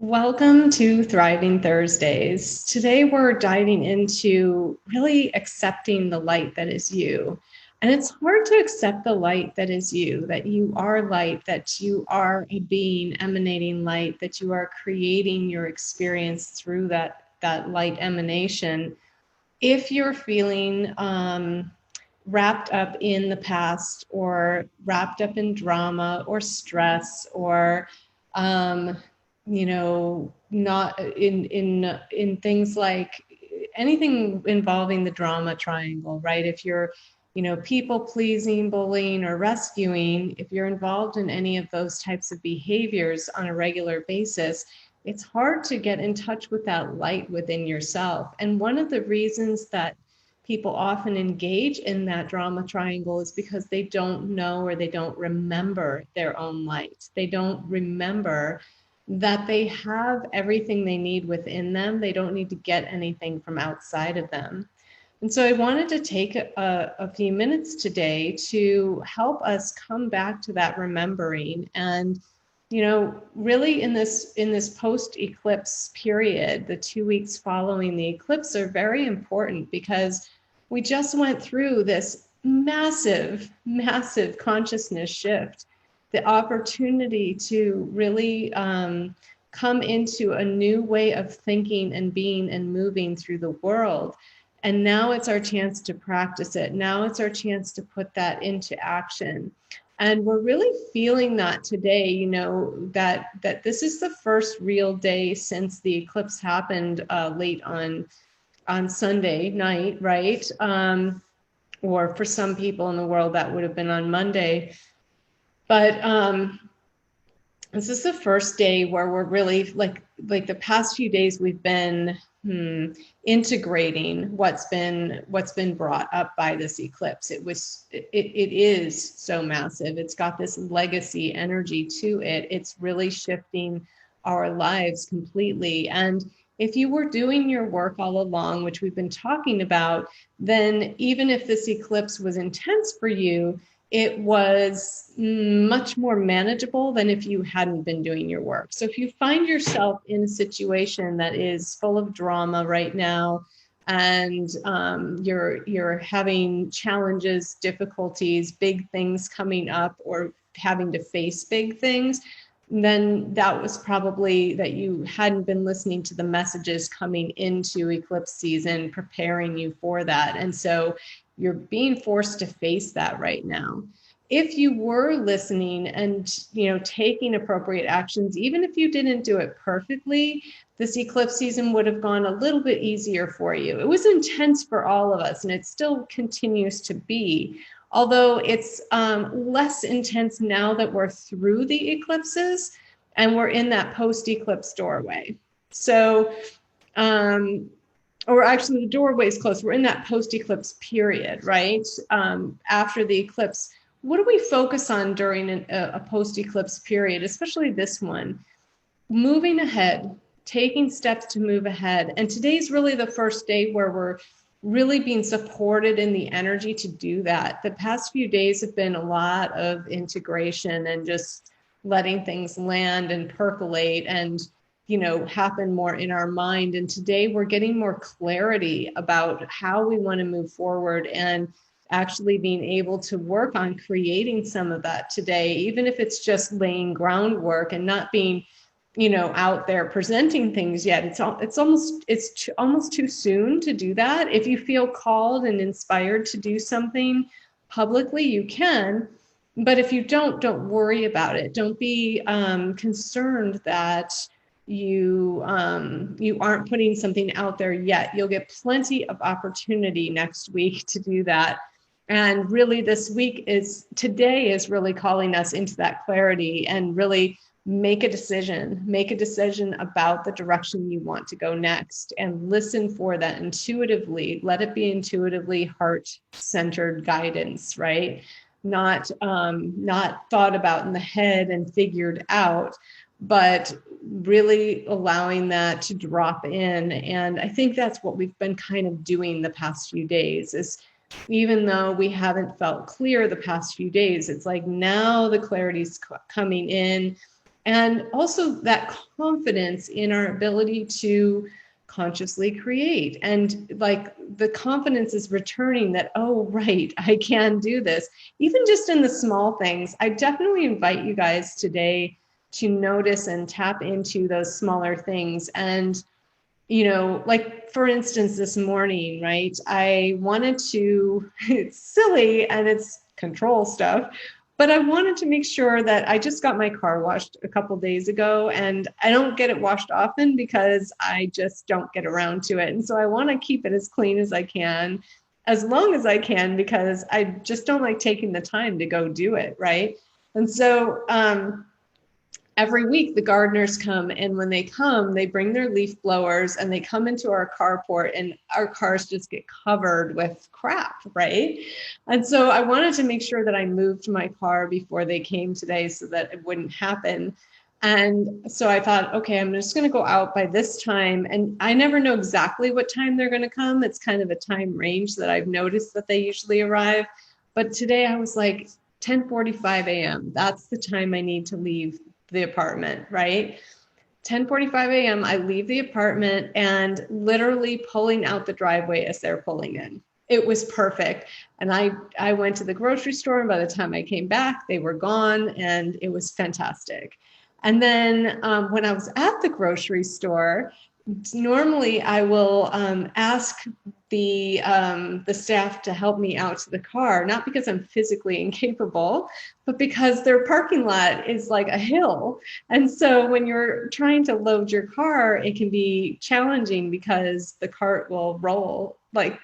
Welcome to Thriving Thursdays. Today we're diving into really accepting the light that is you. And it's hard to accept the light that is you, that you are light, that you are a being emanating light, that you are creating your experience through that light emanation. If you're feeling wrapped up in the past or wrapped up in drama or stress or not in things like anything involving the drama triangle, right? If you're, people pleasing, bullying, or rescuing, if you're involved in any of those types of behaviors on a regular basis, it's hard to get in touch with that light within yourself. And one of the reasons that people often engage in that drama triangle is because they don't know or they don't remember their own light. They don't remember that they have everything they need within them. They don't need to get anything from outside of them. And so I wanted to take a few minutes today to help us come back to that remembering. And really in this post-eclipse period, the 2 weeks following the eclipse are very important because we just went through this massive consciousness shift, the opportunity to really come into a new way of thinking and being and moving through the world. And now it's our chance to practice it. Now it's our chance to put that into action. And we're really feeling that today, that this is the first real day since the eclipse happened late on Sunday night, right? Or for some people in the world, that would have been on Monday. But this is the first day where we're really like the past few days we've been integrating what's been brought up by this eclipse. It is so massive. It's got this legacy energy to it. It's really shifting our lives completely. And if you were doing your work all along, which we've been talking about, then even if this eclipse was intense for you, it was much more manageable than if you hadn't been doing your work. So if you find yourself in a situation that is full of drama right now, and you're having challenges, difficulties, big things coming up, or having to face big things, then that was probably that you hadn't been listening to the messages coming into eclipse season, preparing you for that. And so you're being forced to face that right now. If you were listening and taking appropriate actions, even if you didn't do it perfectly, this eclipse season would have gone a little bit easier for you. It was intense for all of us, and it still continues to be, although it's less intense now that we're through the eclipses and we're in that post-eclipse doorway. So or actually the doorway is closed. We're in that post-eclipse period, right? After the eclipse, what do we focus on during a post-eclipse period, especially this one? Moving ahead, taking steps to move ahead. And today's really the first day where we're really being supported in the energy to do that. The past few days have been a lot of integration and just letting things land and percolate and happen more in our mind. And today we're getting more clarity about how we want to move forward and actually being able to work on creating some of that today, even if it's just laying groundwork and not being, out there presenting things yet. It's almost too soon to do that. If you feel called and inspired to do something publicly, you can. But if you don't worry about it. Don't be concerned that you aren't putting something out there yet. You'll get plenty of opportunity next week to do that. And really today is really calling us into that clarity and really make a decision about the direction you want to go next, and listen for that intuitively. Let it be intuitively heart-centered guidance, right? Not thought about in the head and figured out, but really allowing that to drop in. And I think that's what we've been kind of doing the past few days, is even though we haven't felt clear the past few days, it's like now the clarity's coming in, And also that confidence in our ability to consciously create. And like the confidence is returning that, oh, right, I can do this. Even just in the small things, I definitely invite you guys today to notice and tap into those smaller things. And, you know, like for instance, this morning, right, I wanted to, it's silly and it's control stuff, but I wanted to make sure that I just got my car washed a couple days ago, and I don't get it washed often because I just don't get around to it. And so I want to keep it as clean as I can, as long as I can, because I just don't like taking the time to go do it, right? And so every week the gardeners come, and when they come, they bring their leaf blowers and they come into our carport, and our cars just get covered with crap, right? And so I wanted to make sure that I moved my car before they came today so that it wouldn't happen. And so I thought, okay, I'm just going to go out by this time. And I never know exactly what time they're going to come. It's kind of a time range that I've noticed that they usually arrive. But today I was like 10:45 a.m. That's the time I need to leave the apartment, right? 10:45 a.m. I leave the apartment, and literally pulling out the driveway as they're pulling in. It was perfect. And I went to the grocery store, and by the time I came back, they were gone, and it was fantastic. And then when I was at the grocery store, normally I will ask the staff to help me out to the car, not because I'm physically incapable, but because their parking lot is like a hill. And so when you're trying to load your car, it can be challenging because the cart will roll like,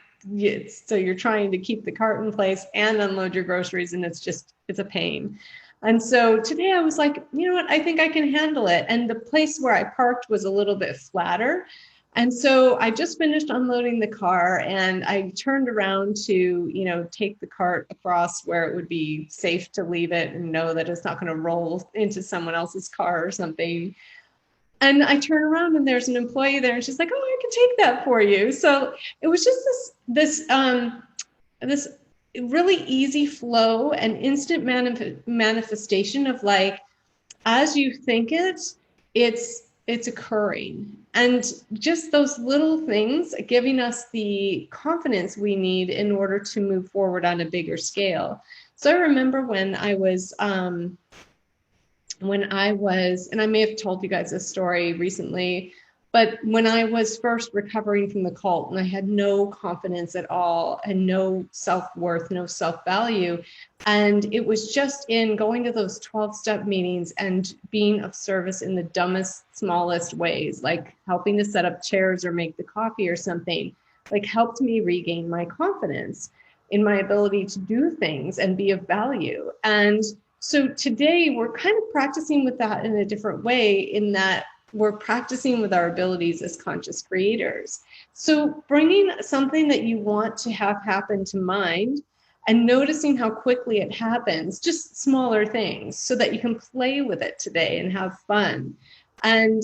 so you're trying to keep the cart in place and unload your groceries, and it's a pain. And so today I was like, you know what, I think I can handle it. And the place where I parked was a little bit flatter. And so I just finished unloading the car, and I turned around to, you know, take the cart across where it would be safe to leave it and know that it's not going to roll into someone else's car or something. And I turn around, and there's an employee there, and she's like, oh, I can take that for you. So it was just this really easy flow and instant manifestation of like, as you think it's occurring. And just those little things giving us the confidence we need in order to move forward on a bigger scale. So I remember when I was, and I may have told you guys this story recently, but when I was first recovering from the cult and I had no confidence at all and no self-worth, no self-value, and it was just in going to those 12-step meetings and being of service in the dumbest, smallest ways, like helping to set up chairs or make the coffee or something, like helped me regain my confidence in my ability to do things and be of value. And so today we're kind of practicing with that in a different way, in that we're practicing with our abilities as conscious creators. So bringing something that you want to have happen to mind and noticing how quickly it happens, just smaller things, so that you can play with it today and have fun. And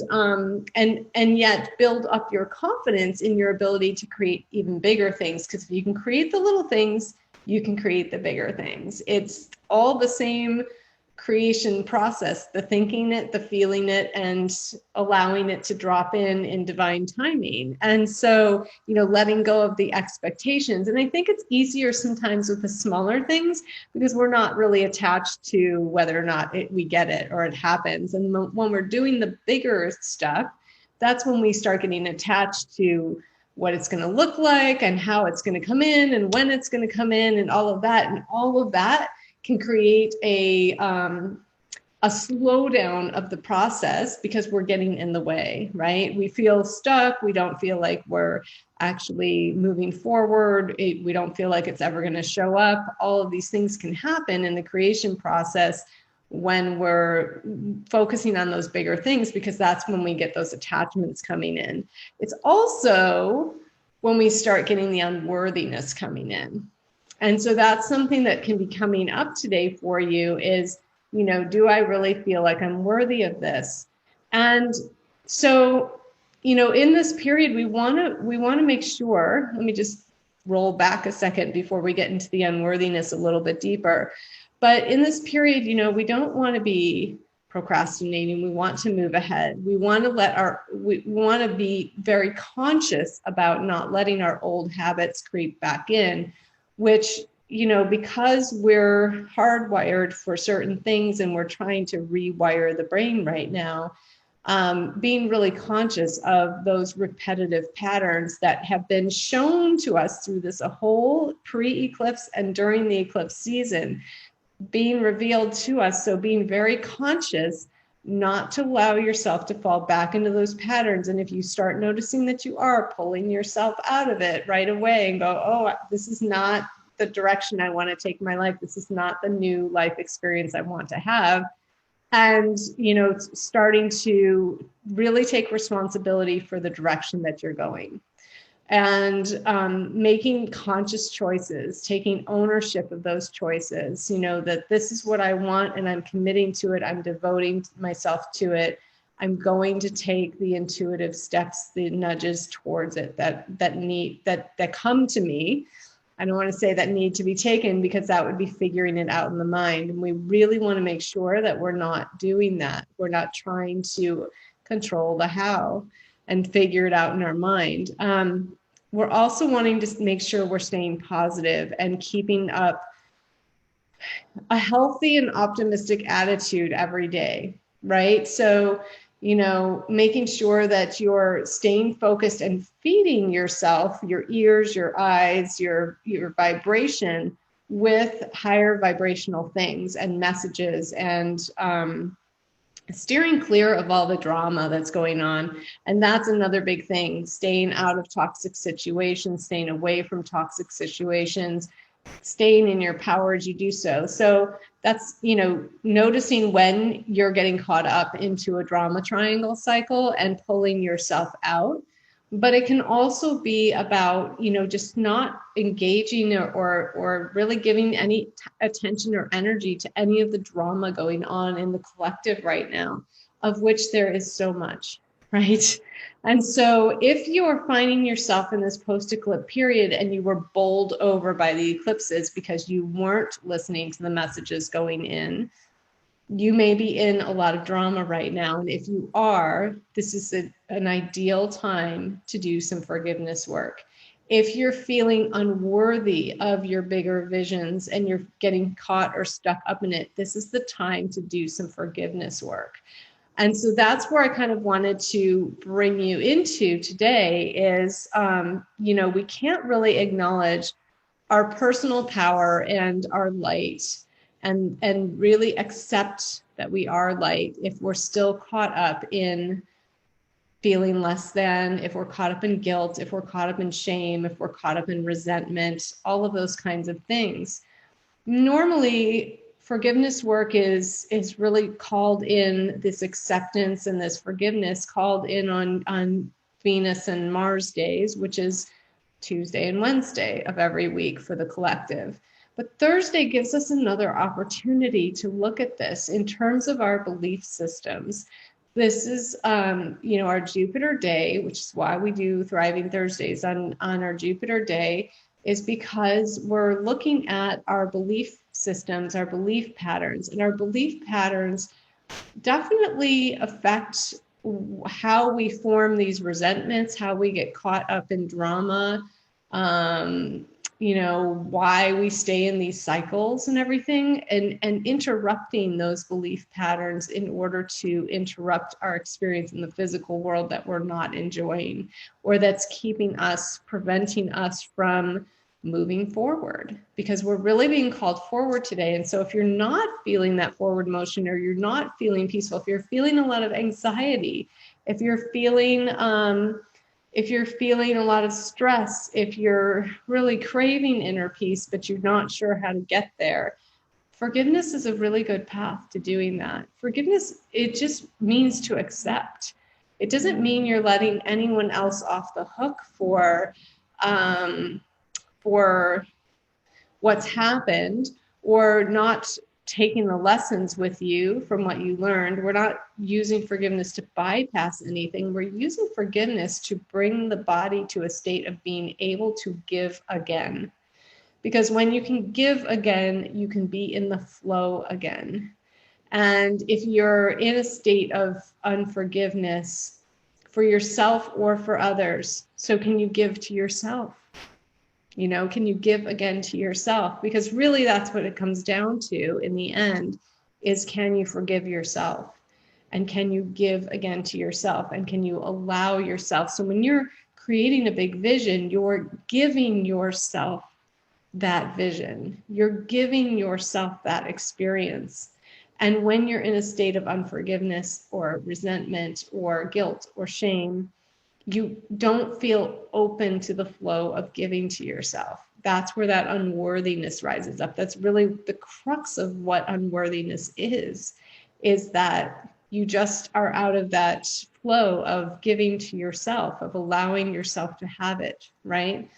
yet build up your confidence in your ability to create even bigger things. Because if you can create the little things, you can create the bigger things. It's all the same creation process, the thinking it, the feeling it, and allowing it to drop in divine timing. And so, you know, letting go of the expectations. And I think it's easier sometimes with the smaller things because we're not really attached to whether or not we get it or it happens. And when we're doing the bigger stuff, that's when we start getting attached to what it's going to look like and how it's going to come in and when it's going to come in and all of that. And all of that can create a slowdown of the process because we're getting in the way, right? We feel stuck. We don't feel like we're actually moving forward. We don't feel like it's ever going to show up. All of these things can happen in the creation process when we're focusing on those bigger things, because that's when we get those attachments coming in. It's also when we start getting the unworthiness coming in. And so that's something that can be coming up today for you is, you know, do I really feel like I'm worthy of this? And so, you know, in this period, we want to make sure, let me just roll back a second before we get into the unworthiness a little bit deeper. But in this period, you know, we don't want to be procrastinating. We want to move ahead. We want to we want to be very conscious about not letting our old habits creep back in, which, you know, because we're hardwired for certain things and we're trying to rewire the brain right now, being really conscious of those repetitive patterns that have been shown to us through this a whole pre-eclipse and during the eclipse season, being revealed to us. So being very conscious not to allow yourself to fall back into those patterns. And if you start noticing that you are pulling yourself out of it right away and go, oh, this is not the direction I want to take my life. This is not the new life experience I want to have. And, you know, starting to really take responsibility for the direction that you're going. And making conscious choices, taking ownership of those choices, you know, that this is what I want and I'm committing to it. I'm devoting myself to it. I'm going to take the intuitive steps, the nudges towards it that come to me. I don't want to say that need to be taken, because that would be figuring it out in the mind. And we really want to make sure that we're not doing that. We're not trying to control the how and figure it out in our mind. We're also wanting to make sure we're staying positive and keeping up a healthy and optimistic attitude every day, right? So, you know, making sure that you're staying focused and feeding yourself, your ears, your eyes, your vibration with higher vibrational things and messages, and steering clear of all the drama that's going on. And that's another big thing, staying out of toxic situations, staying away from toxic situations, staying in your power as you do so. So that's, you know, noticing when you're getting caught up into a drama triangle cycle and pulling yourself out. But it can also be about, you know, just not engaging or really giving any attention or energy to any of the drama going on in the collective right now, of which there is so much, right? And so if you're finding yourself in this post-eclipse period and you were bowled over by the eclipses because you weren't listening to the messages going in, you may be in a lot of drama right now. And if you are, this is an ideal time to do some forgiveness work. If you're feeling unworthy of your bigger visions and you're getting caught or stuck up in it, this is the time to do some forgiveness work. And so that's where I kind of wanted to bring you into today is, you know, we can't really acknowledge our personal power and our light and really accept that we are light if we're still caught up in feeling less than, if we're caught up in guilt, if we're caught up in shame, if we're caught up in resentment, all of those kinds of things. Normally, forgiveness work is really called in, this acceptance and this forgiveness called in on Venus and Mars days, which is Tuesday and Wednesday of every week for the collective. But Thursday gives us another opportunity to look at this in terms of our belief systems. This is, you know, our Jupiter day, which is why we do Thriving Thursdays on our Jupiter day, is because we're looking at our belief systems, our belief patterns, and our belief patterns definitely affect how we form these resentments, how we get caught up in drama, you know, why we stay in these cycles and everything, and interrupting those belief patterns in order to interrupt our experience in the physical world that we're not enjoying, or that's preventing us from moving forward, because we're really being called forward today. And so if you're not feeling that forward motion, or you're not feeling peaceful, if you're feeling a lot of anxiety, if you're feeling a lot of stress, if you're really craving inner peace, but you're not sure how to get there, forgiveness is a really good path to doing that. Forgiveness, it just means to accept. It doesn't mean you're letting anyone else off the hook for what's happened, or not taking the lessons with you from what you learned. We're not using forgiveness to bypass anything. We're using forgiveness to bring the body to a state of being able to give again. Because when you can give again, you can be in the flow again. And if you're in a state of unforgiveness for yourself or for others, so can you give to yourself? You know, can you give again to yourself? Because really that's what it comes down to in the end, is can you forgive yourself? And can you give again to yourself? And can you allow yourself? So when you're creating a big vision, you're giving yourself that vision. You're giving yourself that experience. And when you're in a state of unforgiveness or resentment or guilt or shame, you don't feel open to the flow of giving to yourself. That's where that unworthiness rises up. That's really the crux of what unworthiness is that you just are out of that flow of giving to yourself, of allowing yourself to have it, right?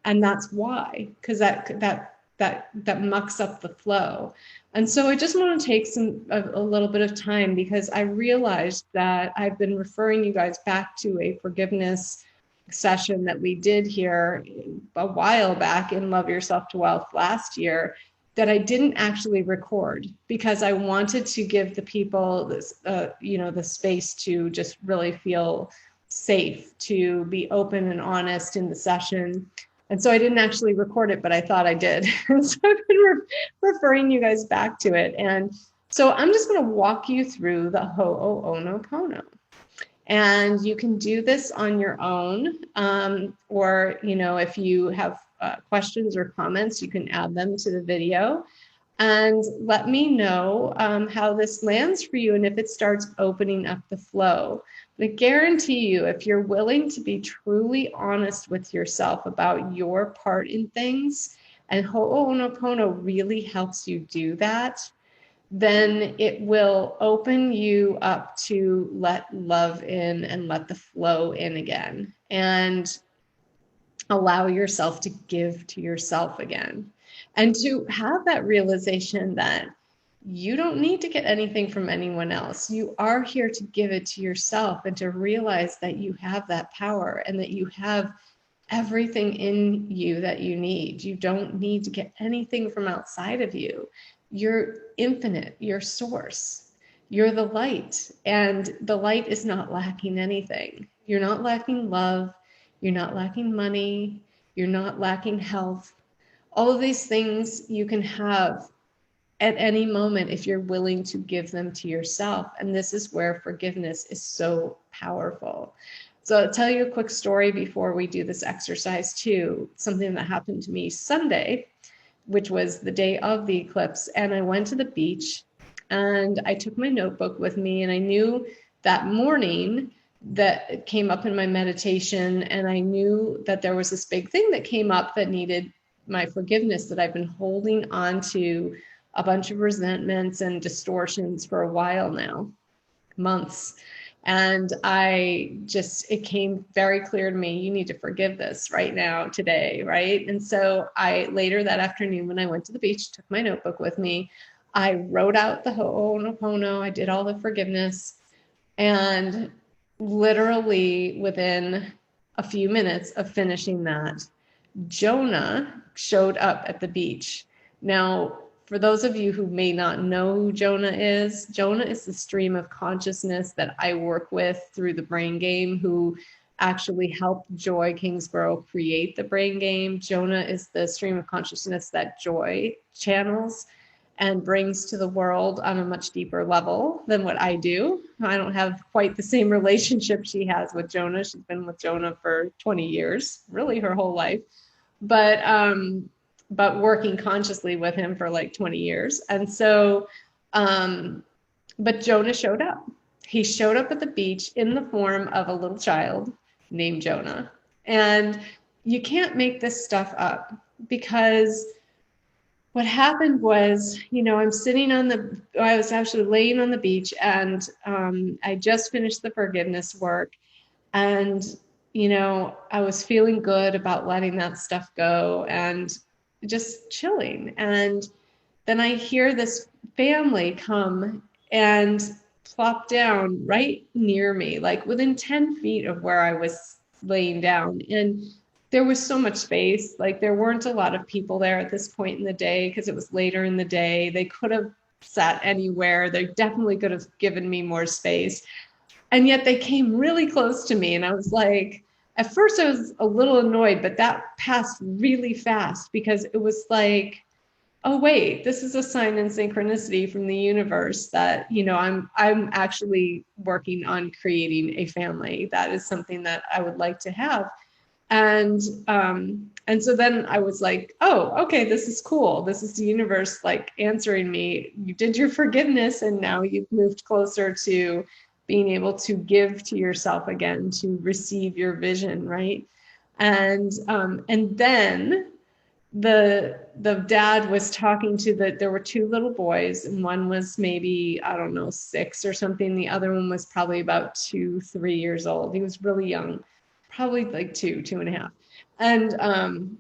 And that's why, because that mucks up the flow. And so I just want to take a little bit of time, because I realized that I've been referring you guys back to a forgiveness session that we did here a while back in Love Yourself to Wealth last year, that I didn't actually record, because I wanted to give the people this, the space to just really feel safe, to be open and honest in the session. And so I didn't actually record it, but I thought I did. And so I've been referring you guys back to it. And so I'm just going to walk you through the Ho'oponopono. And you can do this on your own, or, if you have questions or comments, you can add them to the video. And let me know how this lands for you and if it starts opening up the flow. But I guarantee you, if you're willing to be truly honest with yourself about your part in things, and Ho'oponopono really helps you do that, then it will open you up to let love in and let the flow in again, and allow yourself to give to yourself again. And to have that realization that you don't need to get anything from anyone else. You are here to give it to yourself, and to realize that you have that power and that you have everything in you that you need. You don't need to get anything from outside of you. You're infinite, you're source, you're the light, and the light is not lacking anything. You're not lacking love, you're not lacking money, you're not lacking health. All of these things you can have at any moment if you're willing to give them to yourself. And this is where forgiveness is so powerful. So I'll tell you a quick story before we do this exercise too. Something that happened to me Sunday, which was the day of the eclipse. And I went to the beach and I took my notebook with me, and I knew that morning that came up in my meditation, and I knew that there was this big thing that came up that needed my forgiveness, that I've been holding on to a bunch of resentments and distortions for a while now, months. And it came very clear to me, you need to forgive this right now, today, right? And so later that afternoon, when I went to the beach, took my notebook with me, I wrote out the Ho'oponopono, I did all the forgiveness, and literally within a few minutes of finishing that, Jonah showed up at the beach. Now, for those of you who may not know who Jonah is the stream of consciousness that I work with through the BrainGAME, who actually helped Joy Kingsborough create the BrainGAME. Jonah is the stream of consciousness that Joy channels and brings to the world on a much deeper level than what I do. I don't have quite the same relationship she has with Jonah. She's been with Jonah for 20 years, really her whole life. But working consciously with him for like 20 years. And so, but Jonah showed up. He showed up at the beach in the form of a little child named Jonah. And you can't make this stuff up, because what happened was, I was actually laying on the beach, and I just finished the forgiveness work, and I was feeling good about letting that stuff go and just chilling. And then I hear this family come and plop down right near me, like within 10 feet of where I was laying down. And there was so much space. Like, there weren't a lot of people there at this point in the day, because it was later in the day. They could have sat anywhere. They definitely could have given me more space. And yet they came really close to me. And I was like, at first I was a little annoyed, but that passed really fast because it was like, oh wait, this is a sign in synchronicity from the universe that, you know, I'm actually working on creating a family. That is something that I would like to have. And so then I was like, oh, okay, this is cool. This is the universe like answering me. You did your forgiveness, and now you've moved closer to being able to give to yourself again, to receive your vision, right? And then the dad was talking to there were two little boys, and one was maybe, I don't know, 6 or something. The other one was probably about 2, 3 years old. He was really young, probably like 2.5. And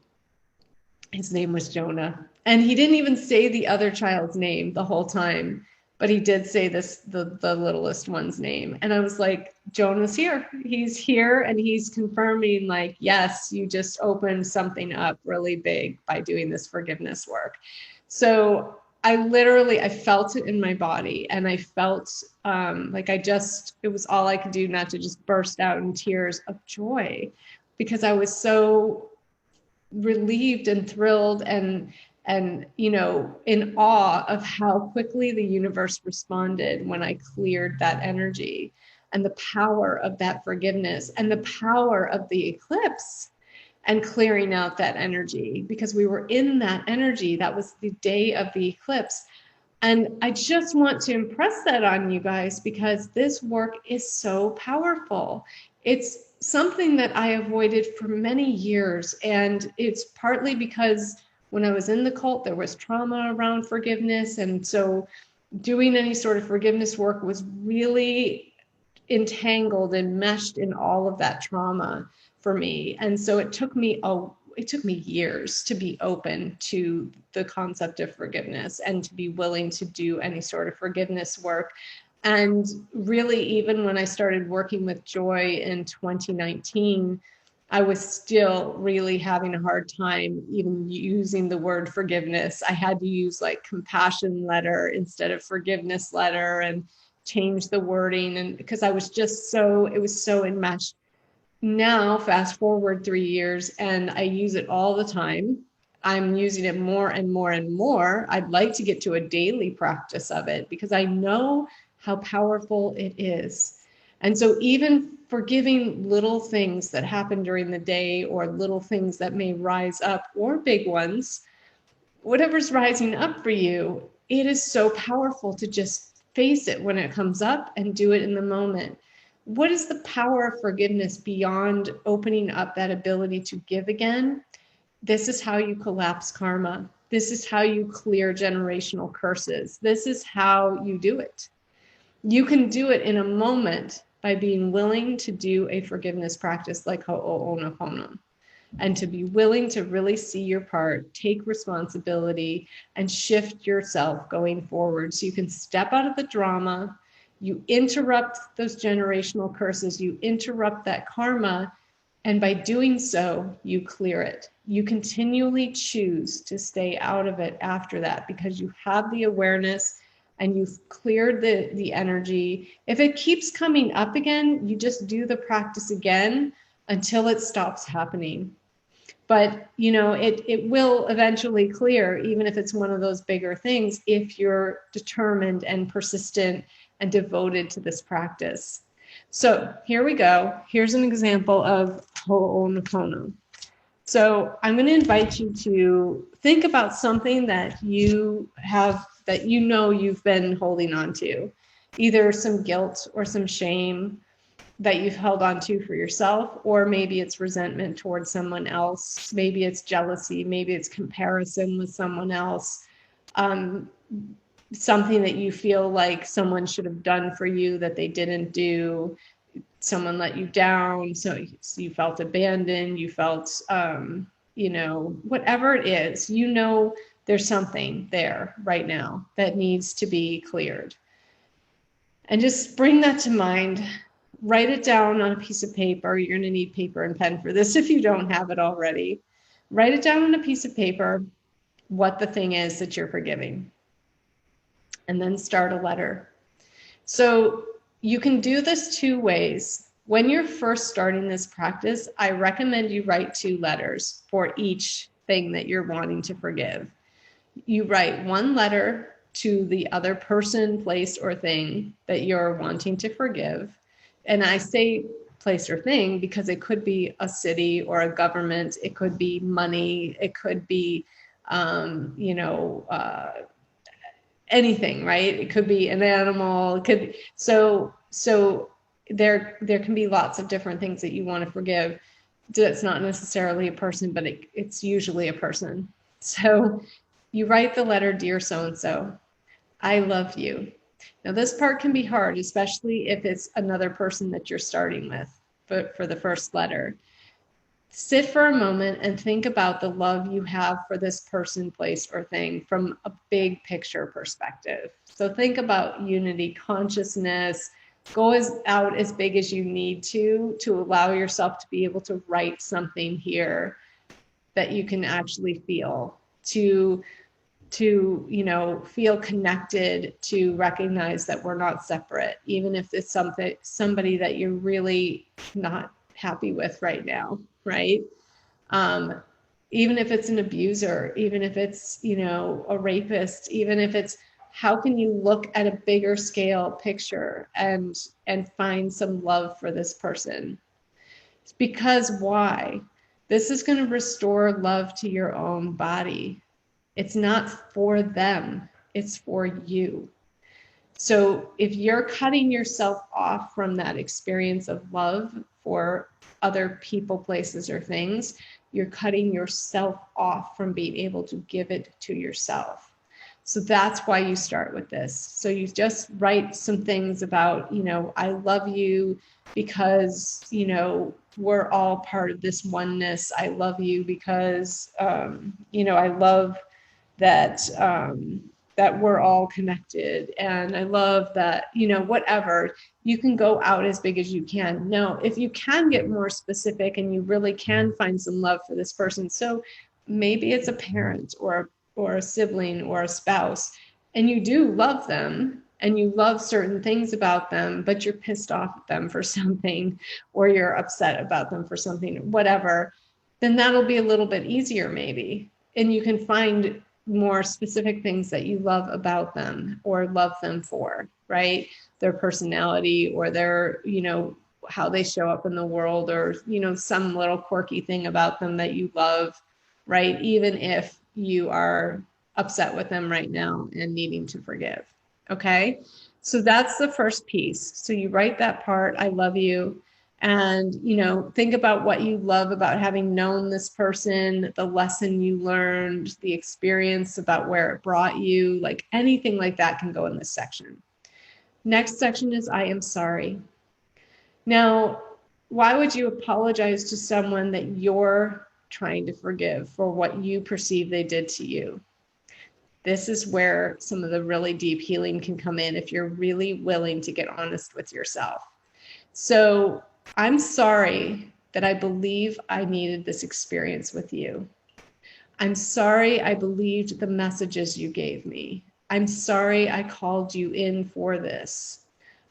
his name was Jonah. And he didn't even say the other child's name the whole time, but he did say the littlest one's name. And I was like, Jonah's here. He's here, and he's confirming, like, yes, you just opened something up really big by doing this forgiveness work. So I felt it in my body, and I felt like it was all I could do not to just burst out in tears of joy, because I was so relieved and thrilled and you know, in awe of how quickly the universe responded when I cleared that energy, and the power of that forgiveness and the power of the eclipse and clearing out that energy, because we were in that energy. That was the day of the eclipse. And I just want to impress that on you guys, because this work is so powerful. It's something that I avoided for many years. And it's partly because when I was in the cult, there was trauma around forgiveness. And so doing any sort of forgiveness work was really entangled and meshed in all of that trauma for me. And so it took me years to be open to the concept of forgiveness and to be willing to do any sort of forgiveness work. And really, even when I started working with Joy in 2019, I was still really having a hard time even using the word forgiveness. I had to use like compassion letter instead of forgiveness letter, and change the wording. And because I was just it was so enmeshed. Now, fast forward 3 years, and I use it all the time. I'm using it more and more and more. I'd like to get to a daily practice of it, because I know how powerful it is. And so even forgiving little things that happen during the day, or little things that may rise up, or big ones, whatever's rising up for you, it is so powerful to just face it when it comes up and do it in the moment. What is the power of forgiveness beyond opening up that ability to give again? This is how you collapse karma. This is how you clear generational curses. This is how you do it. You can do it in a moment by being willing to do a forgiveness practice like Ho'oponopono, and to be willing to really see your part, take responsibility, and shift yourself going forward, so you can step out of the drama. You interrupt those generational curses, you interrupt that karma, and by doing so, you clear it. You continually choose to stay out of it after that, because you have the awareness and you've cleared the energy. If it keeps coming up again, you just do the practice again until it stops happening. But you know, it will eventually clear, even if it's one of those bigger things, if you're determined and persistent and devoted to this practice. So here we go. Here's an example of Ho'oponopono. So I'm going to invite you to think about something that you have, that you know you've been holding on to, either some guilt or some shame that you've held on to for yourself, or maybe it's resentment towards someone else. Maybe it's jealousy. Maybe it's comparison with someone else. Something that you feel like someone should have done for you that they didn't do. Someone let you down, so you felt abandoned, you felt, you know, whatever it is, you know, there's something there right now that needs to be cleared. And just bring that to mind. Write it down on a piece of paper. You're going to need paper and pen for this if you don't have it already. Write it down on a piece of paper, what the thing is that you're forgiving. and then start a letter. So you can do this two ways. When you're first starting this practice, I recommend you write 2 letters for each thing that you're wanting to forgive. You write 1 letter to the other person, place, or thing that you're wanting to forgive. And I say place or thing because it could be a city or a government. It could be money. It could be, anything, right? It could be an animal. It could, so there can be lots of different things that you want to forgive. It's not necessarily a person, but it's usually a person. So you write the letter, dear so-and-so, I love you. Now this part can be hard, especially if it's another person that you're starting with, but for the first letter. Sit for a moment and think about the love you have for this person, place, or thing from a big picture perspective. So think about unity consciousness. Go out as big as you need to allow yourself to be able to write something here that you can actually feel, to feel connected, to recognize that we're not separate, even if it's somebody that you're really not happy with right now, right? Even if it's an abuser, even if it's, a rapist, even if it's, how can you look at a bigger scale picture and find some love for this person? It's because why? This is going to restore love to your own body. It's not for them, it's for you. So if you're cutting yourself off from that experience of love for other people, places, or things, you're cutting yourself off from being able to give it to yourself. So that's why you start with this. So you just write some things about, I love you because, we're all part of this oneness. I love you because, I love that we're all connected. And I love that, whatever, you can go out as big as you can. Now, if you can get more specific and you really can find some love for this person, so maybe it's a parent or a sibling or a spouse, and you do love them and you love certain things about them, but you're pissed off at them for something, or you're upset about them for something, whatever, then that'll be a little bit easier maybe. And you can find more specific things that you love about them or love them for, right? Their personality or their, how they show up in the world, or, some little quirky thing about them that you love, right? Even if you are upset with them right now and needing to forgive. Okay. So that's the first piece. So you write that part, I love you. And, think about what you love about having known this person, the lesson you learned, the experience about where it brought you, like anything like that can go in this section. Next section is I am sorry. Now, why would you apologize to someone that you're trying to forgive for what you perceive they did to you? This is where some of the really deep healing can come in if you're really willing to get honest with yourself. So I'm sorry that I believe I needed this experience with you. I'm sorry I believed the messages you gave me. I'm sorry I called you in for this.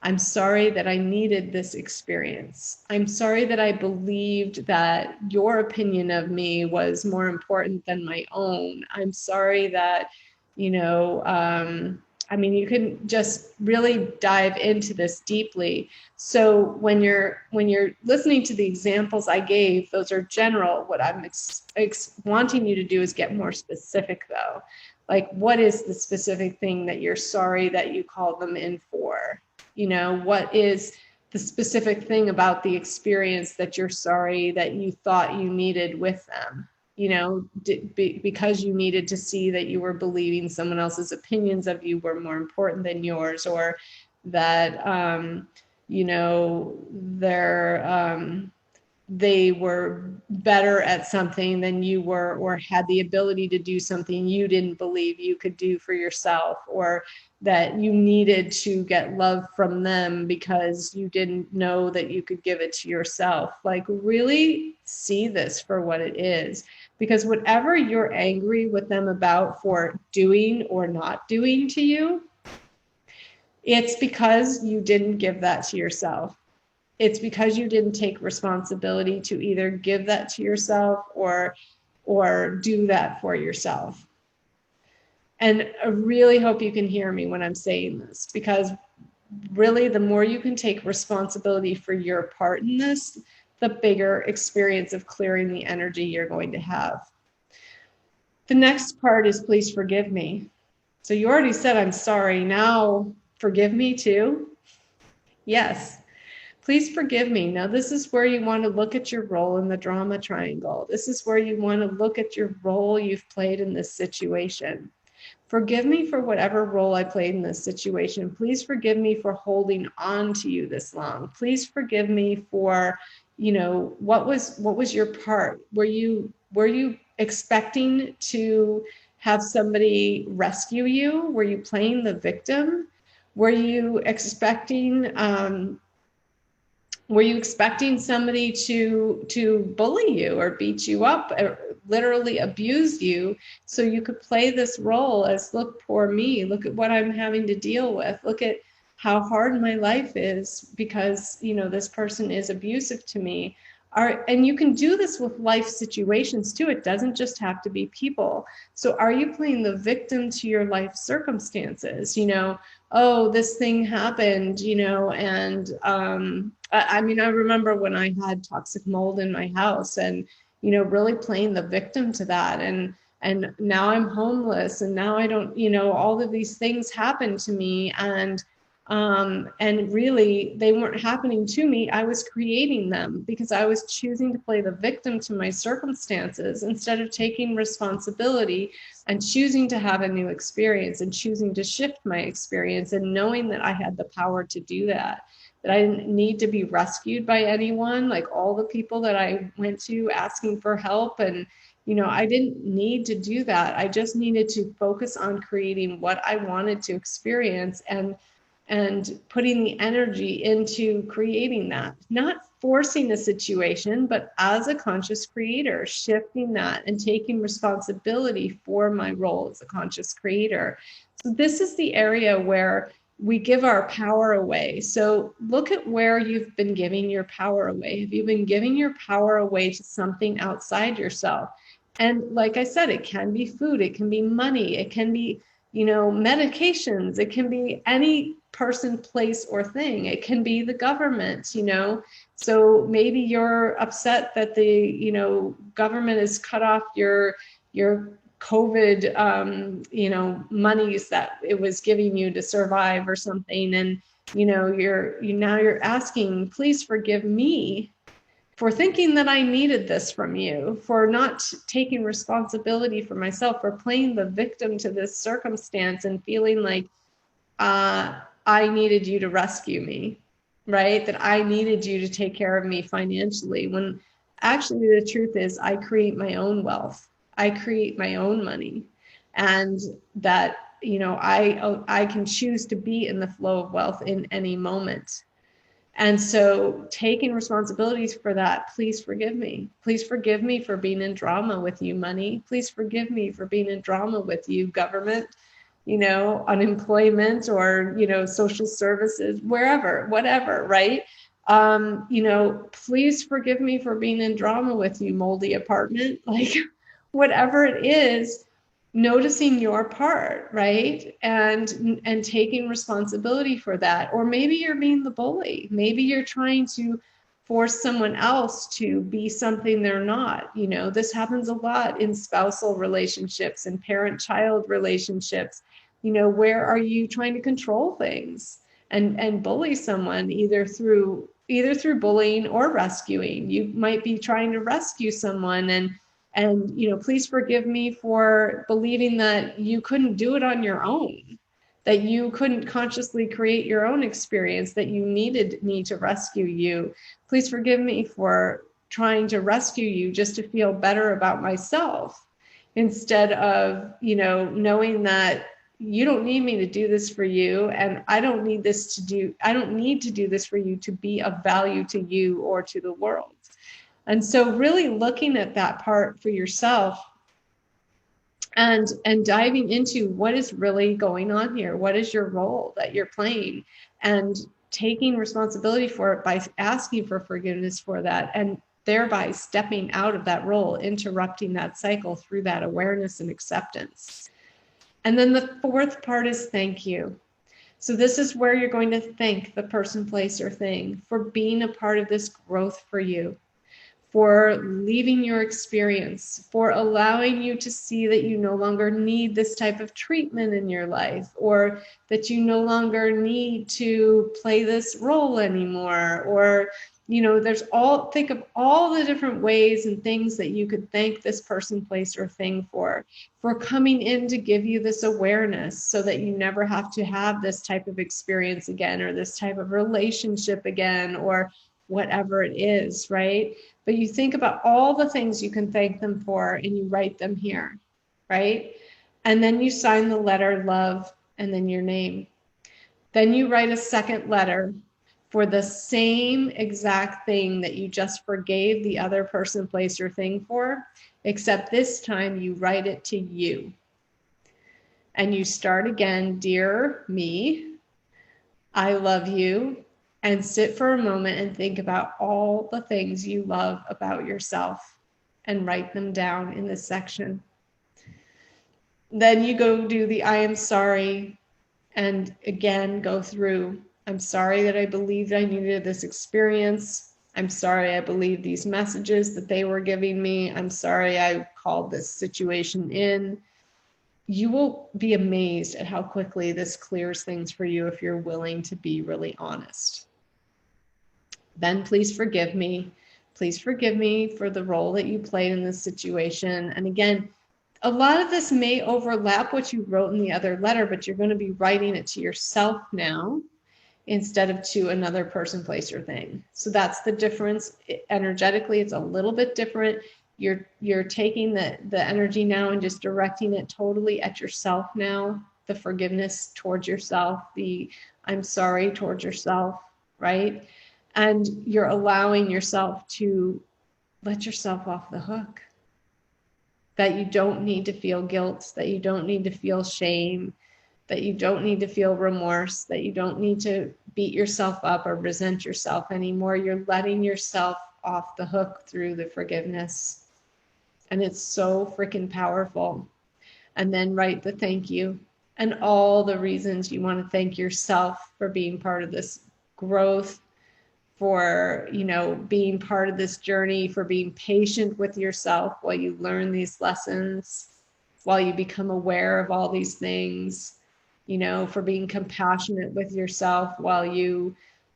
I'm sorry that I needed this experience. I'm sorry that I believed that your opinion of me was more important than my own. I'm sorry that, you can just really dive into this deeply. So when you're listening to the examples I gave, those are general. What I'm wanting you to do is get more specific, though. Like, what is the specific thing that you're sorry that you called them in for? What is the specific thing about the experience that you're sorry that you thought you needed with them? Because you needed to see that you were believing someone else's opinions of you were more important than yours, or that, they were better at something than you were, or had the ability to do something you didn't believe you could do for yourself, or that you needed to get love from them because you didn't know that you could give it to yourself. Like, really see this for what it is, because whatever you're angry with them about for doing or not doing to you, It's because you didn't give that to yourself. It's because you didn't take responsibility to either give that to yourself or do that for yourself. And I really hope you can hear me when I'm saying this, because really the more you can take responsibility for your part in this, the bigger experience of clearing the energy you're going to have. The next part is please forgive me. So you already said I'm sorry. Now forgive me too. Yes. Please forgive me. Now, this is where you want to look at your role in the drama triangle. This is where you want to look at your role you've played in this situation. Forgive me for whatever role I played in this situation. Please forgive me for holding on to you this long. Please forgive me for, what was your part? Were you expecting to have somebody rescue you? Were you playing the victim? Were you expecting somebody to bully you or beat you up or literally abuse you so you could play this role as, look, poor me, look at what I'm having to deal with, look at how hard my life is because, this person is abusive to me. And you can do this with life situations too. It doesn't just have to be people. So are you playing the victim to your life circumstances? Oh, this thing happened, and I remember when I had toxic mold in my house and, really playing the victim to that. And now I'm homeless and now I don't, all of these things happened to me and really they weren't happening to me. I was creating them because I was choosing to play the victim to my circumstances instead of taking responsibility and choosing to have a new experience and choosing to shift my experience and knowing that I had the power to do that I didn't need to be rescued by anyone, like all the people that I went to asking for help. And, I didn't need to do that. I just needed to focus on creating what I wanted to experience and putting the energy into creating that, not forcing a situation, but as a conscious creator, shifting that and taking responsibility for my role as a conscious creator. So this is the area where we give our power away. So look at where you've been giving your power away. Have you been giving your power away to something outside yourself? And like I said, it can be food, it can be money, it can be, medications, it can be any person, place, or thing. It can be the government, So maybe you're upset that the, government has cut off your COVID, monies that it was giving you to survive or something. And, you're asking, please forgive me for thinking that I needed this from you, for not taking responsibility for myself, for playing the victim to this circumstance and feeling like I needed you to rescue me, right? That I needed you to take care of me financially, when actually the truth is I create my own wealth. I create my own money, and that, I can choose to be in the flow of wealth in any moment. And so taking responsibilities for that, please forgive me. Please forgive me for being in drama with you, money. Please forgive me for being in drama with you, government, unemployment, or, social services, wherever, whatever, right? Please forgive me for being in drama with you, moldy apartment, like whatever it is. Noticing your part, right? And taking responsibility for that. Or maybe you're being the bully. Maybe you're trying to force someone else to be something they're not. This happens a lot in spousal relationships and parent-child relationships. Where are you trying to control things and bully someone either through bullying or rescuing? You might be trying to rescue someone and please forgive me for believing that you couldn't do it on your own, that you couldn't consciously create your own experience, that you needed me to rescue you. Please forgive me for trying to rescue you just to feel better about myself, instead of, knowing that you don't need me to do this for you, and I don't need to do this for you to be of value to you or to the world. And so really looking at that part for yourself and diving into what is really going on here. What is your role that you're playing, and taking responsibility for it by asking for forgiveness for that, and thereby stepping out of that role, interrupting that cycle through that awareness and acceptance. And then the fourth part is thank you. So this is where you're going to thank the person, place, or thing for being a part of this growth for you, for leaving your experience, for allowing you to see that you no longer need this type of treatment in your life, or that you no longer need to play this role anymore, or, you know, think of all the different ways and things that you could thank this person, place, or thing for coming in to give you this awareness so that you never have to have this type of experience again, or this type of relationship again, or whatever it is, right? But you think about all the things you can thank them for, and you write them here, right? And then you sign the letter love and then your name. Then you write a second letter for the same exact thing that you just forgave the other person, place, or thing for, except this time you write it to you. And you start again, dear me, I love you. And sit for a moment and think about all the things you love about yourself and write them down in this section. Then you go do the I am sorry, and again go through, I'm sorry that I believed I needed this experience. I'm sorry I believed these messages that they were giving me. I'm sorry I called this situation in. You will be amazed at how quickly this clears things for you if you're willing to be really honest. Then please forgive me. Please forgive me for the role that you played in this situation. And again, a lot of this may overlap what you wrote in the other letter, but you're going to be writing it to yourself now instead of to another person, place, or thing. So that's the difference. Energetically, it's a little bit different. You're taking the energy now and just directing it totally at yourself now. The forgiveness towards yourself, the I'm sorry towards yourself, right? And you're allowing yourself to let yourself off the hook. That you don't need to feel guilt, that you don't need to feel shame, that you don't need to feel remorse, that you don't need to beat yourself up or resent yourself anymore. You're letting yourself off the hook through the forgiveness. And it's so freaking powerful. And then write the thank you and all the reasons you want to thank yourself for being part of this growth, for, you know, being part of this journey, for being patient with yourself while you learn these lessons, while you become aware of all these things, you know, for being compassionate with yourself while you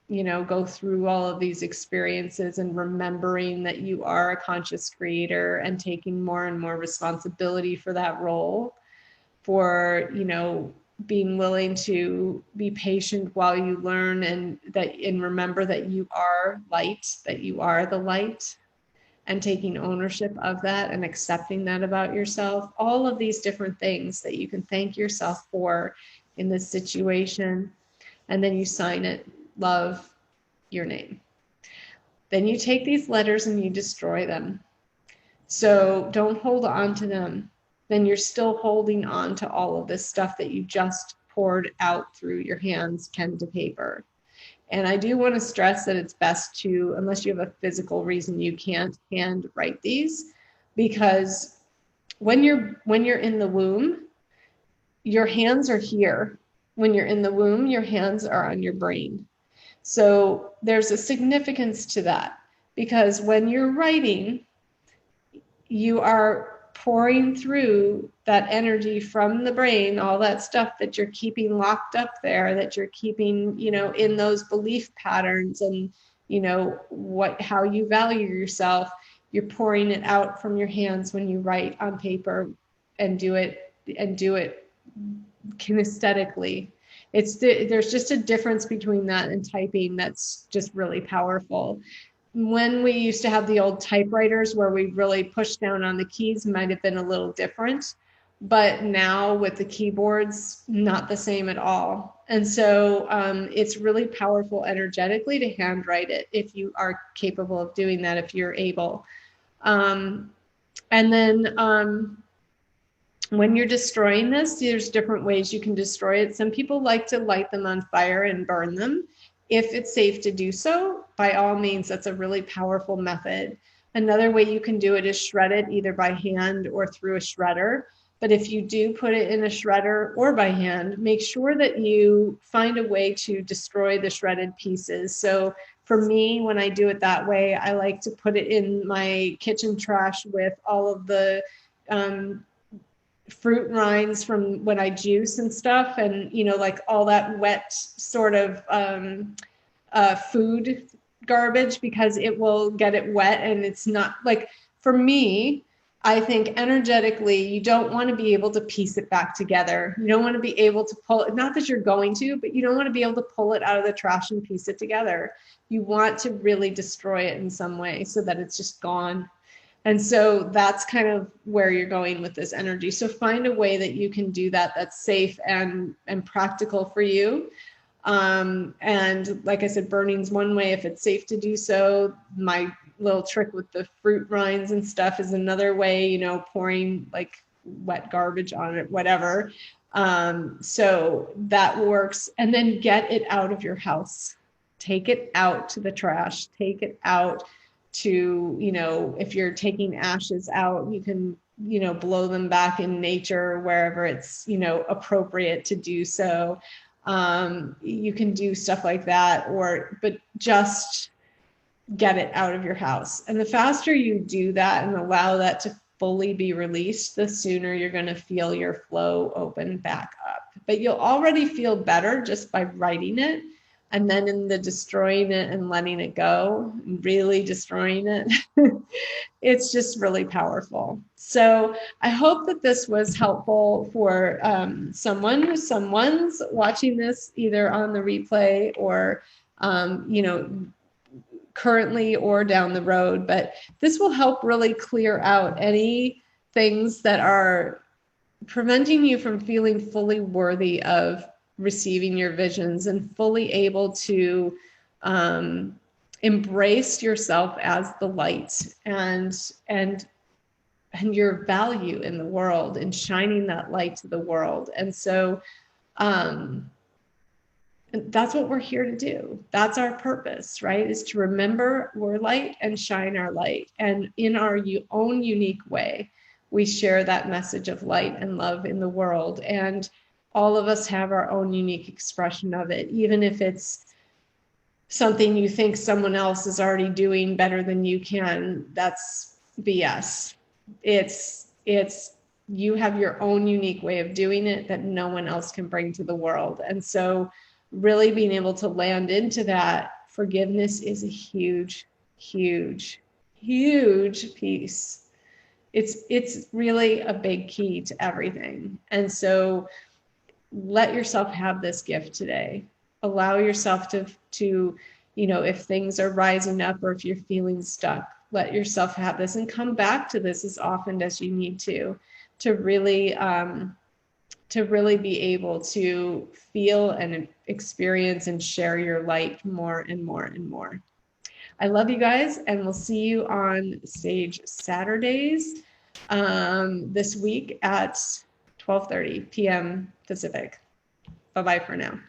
know, go through all of these experiences, and remembering that you are a conscious creator and taking more and more responsibility for that role, for, you know, being willing to be patient while you learn, and remember that you are light, that you are the light, and taking ownership of that and accepting that about yourself. All of these different things that you can thank yourself for in this situation. And then you sign it, love, your name. Then you take these letters and you destroy them. So don't hold on to them. Then you're still holding on to all of this stuff that you just poured out through your hands, pen to paper. And I do want to stress that it's best to, unless you have a physical reason you can't hand write these, because when you're in the womb, your hands are here. When you're in the womb, your hands are on your brain. So there's a significance to that, because when you're writing, you are pouring through that energy from the brain, all that stuff that you're keeping locked up there, that you're keeping, you know, in those belief patterns, and, you know, how you value yourself. You're pouring it out from your hands when you write on paper, and do it kinesthetically. There's just a difference between that and typing that's just really powerful. When we used to have the old typewriters where we really pushed down on the keys, might have been a little different, but now with the keyboards, not the same at all. And so it's really powerful energetically to handwrite it if you are capable of doing that, if you're able. And then when you're destroying this, there's different ways you can destroy it. Some people like to light them on fire and burn them. If it's safe to do so, by all means, that's a really powerful method. Another way you can do it is shred it either by hand or through a shredder. But if you do put it in a shredder or by hand, make sure that you find a way to destroy the shredded pieces. So for me, when I do it that way, I like to put it in my kitchen trash with all of the fruit rinds from when I juice and stuff, and like all that wet sort of food garbage, because it will get it wet. And it's not like, for me, I think energetically, you don't want to be able to piece it back together. You don't want to be able to pull it, not that you're going to, but you don't want to be able to pull it out of the trash and piece it together. You want to really destroy it in some way so that it's just gone. And so that's kind of where you're going with this energy. So find a way that you can do that that's safe and practical for you. And like I said, burning's one way if it's safe to do so. My little trick with the fruit rinds and stuff is another way, pouring like wet garbage on it, whatever. So that works. And then get it out of your house. Take it out to the trash. Take it out to, if you're taking ashes out, you can, blow them back in nature wherever it's, appropriate to do so. You can do stuff like that, but just get it out of your house. And the faster you do that and allow that to fully be released, the sooner you're going to feel your flow open back up. But you'll already feel better just by writing it. And then in the destroying it and letting it go, really destroying it, it's just really powerful. So I hope that this was helpful for someone's watching this either on the replay or, currently or down the road. But this will help really clear out any things that are preventing you from feeling fully worthy of receiving your visions and fully able to embrace yourself as the light and your value in the world and shining that light to the world. And so that's what we're here to do. That's our purpose, right? Is to remember we're light and shine our light. And in our own unique way, we share that message of light and love in the world. And all of us have our own unique expression of it, even if it's something you think someone else is already doing better than you can. That's BS. It's you have your own unique way of doing it that no one else can bring to the world. And so really being able to land into that forgiveness is a huge, huge, huge piece. It's really a big key to everything. And so let yourself have this gift today. Allow yourself to, if things are rising up or if you're feeling stuck, let yourself have this and come back to this as often as you need to really be able to feel and experience and share your light more and more and more. I love you guys, and we'll see you on stage Saturdays this week at 12:30 p.m. Pacific. Bye-bye for now.